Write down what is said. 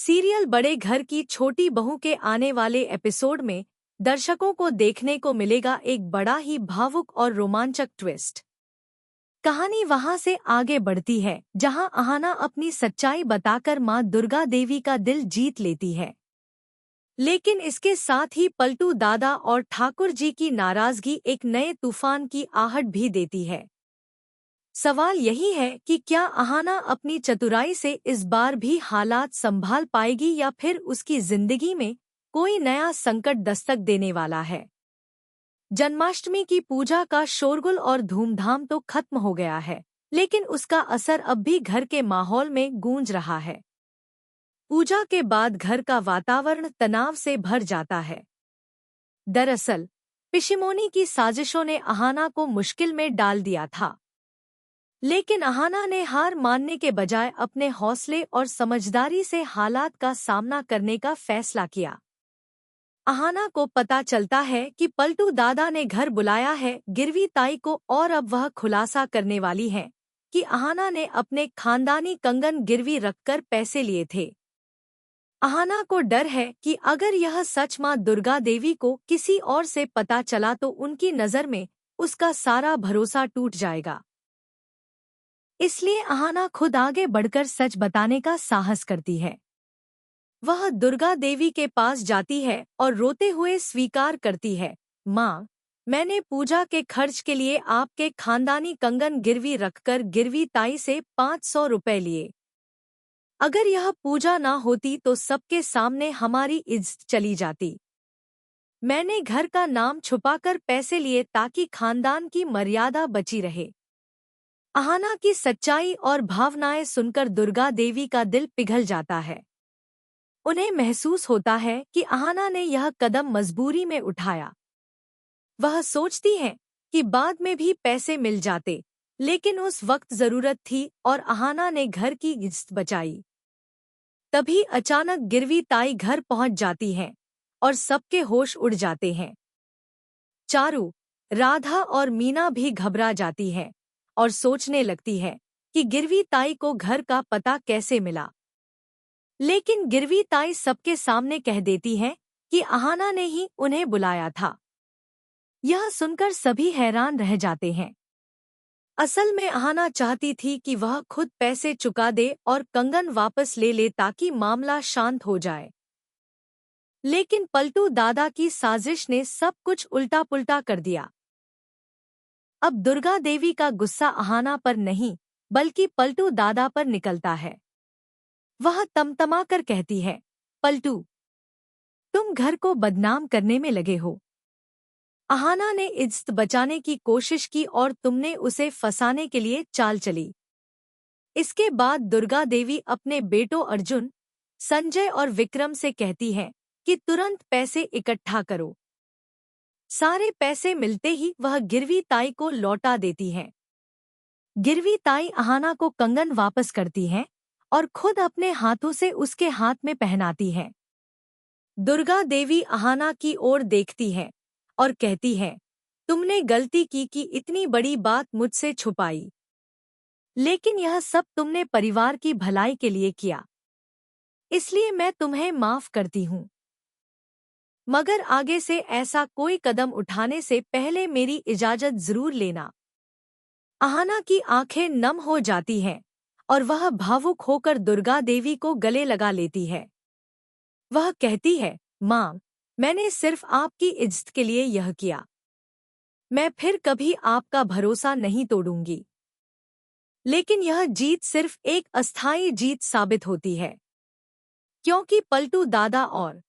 Serial बड़े घर की छोटी बहू के आने वाले एपिसोड में दर्शकों को देखने को मिलेगा एक बड़ा ही भावुक और रोमांचक ट्विस्ट। कहानी वहां से आगे बढ़ती है जहां अहाना अपनी सच्चाई बताकर मां दुर्गा देवी का दिल जीत लेती है। लेकिन इसके साथ ही पलटू दादा और ठाकुर जी की नाराजगी एक नए तूफान की आहट भी देती है। सवाल यही है कि क्या अहाना अपनी चतुराई से इस बार भी हालात संभाल पाएगी या फिर उसकी जिंदगी में कोई नया संकट दस्तक देने वाला है। जन्माष्टमी की पूजा का शोरगुल और धूमधाम तो खत्म हो गया है, लेकिन उसका असर अब भी घर के माहौल में गूंज रहा है। पूजा के बाद घर का वातावरण तनाव से भर जाता है। दरअसल पिशिमोनी की साजिशों ने अहाना को मुश्किल में डाल दिया था, लेकिन अहाना ने हार मानने के बजाय अपने हौसले और समझदारी से हालात का सामना करने का फैसला किया। अहाना को पता चलता है कि पलटू दादा ने घर बुलाया है गिरवी ताई को और अब वह खुलासा करने वाली है कि अहाना ने अपने खानदानी कंगन गिरवी रखकर पैसे लिए थे। अहाना को डर है कि अगर यह सच मां दुर्गा देवी को किसी और से पता चला तो उनकी नज़र में उसका सारा भरोसा टूट जाएगा। इसलिए अहाना खुद आगे बढ़कर सच बताने का साहस करती है। वह दुर्गा देवी के पास जाती है और रोते हुए स्वीकार करती है, माँ, मैंने पूजा के खर्च के लिए आपके खानदानी कंगन गिरवी रखकर गिरवी ताई से 500 रुपए लिए। अगर यह पूजा ना होती तो सबके सामने हमारी इज्जत चली जाती। मैंने घर का नाम छुपाकर पैसे लिए ताकि खानदान की मर्यादा बची रहे। अहाना की सच्चाई और भावनाएं सुनकर दुर्गा देवी का दिल पिघल जाता है। उन्हें महसूस होता है कि अहाना ने यह कदम मजबूरी में उठाया। वह सोचती हैं कि बाद में भी पैसे मिल जाते, लेकिन उस वक्त जरूरत थी और अहाना ने घर की इज्जत बचाई। तभी अचानक गिरवी ताई घर पहुंच जाती हैं और सबके होश उड़ जाते हैं। चारू, राधा और मीना भी घबरा जाती हैं और सोचने लगती है कि गिरवी ताई को घर का पता कैसे मिला। लेकिन गिरवी ताई सबके सामने कह देती है कि अहाना ने ही उन्हें बुलाया था। यह सुनकर सभी हैरान रह जाते हैं। असल में अहाना चाहती थी कि वह खुद पैसे चुका दे और कंगन वापस ले ले ताकि मामला शांत हो जाए। लेकिन पलटू दादा की साजिश ने सब कुछ उल्टा पुल्टा कर दिया। अब दुर्गा देवी का गुस्सा अहाना पर नहीं बल्कि पलटू दादा पर निकलता है। वह तमतमाकर कहती है, पलटू, तुम घर को बदनाम करने में लगे हो। अहाना ने इज्जत बचाने की कोशिश की और तुमने उसे फंसाने के लिए चाल चली। इसके बाद दुर्गा देवी अपने बेटों अर्जुन, संजय और विक्रम से कहती है कि तुरंत पैसे इकट्ठा करो। सारे पैसे मिलते ही वह गिरवी ताई को लौटा देती है। गिरवी ताई अहाना को कंगन वापस करती है और खुद अपने हाथों से उसके हाथ में पहनाती है। दुर्गा देवी अहाना की ओर देखती है और कहती है, तुमने गलती की कि इतनी बड़ी बात मुझसे छुपाई, लेकिन यह सब तुमने परिवार की भलाई के लिए किया, इसलिए मैं तुम्हें माफ करती हूँ। मगर आगे से ऐसा कोई कदम उठाने से पहले मेरी इजाजत जरूर लेना। अहाना की आंखें नम हो जाती हैं और वह भावुक होकर दुर्गा देवी को गले लगा लेती है। वह कहती है, माँ, मैंने सिर्फ आपकी इज्जत के लिए यह किया। मैं फिर कभी आपका भरोसा नहीं तोड़ूंगी। लेकिन यह जीत सिर्फ एक अस्थायी जीत साबित होती है, क्योंकि पलटू दादा और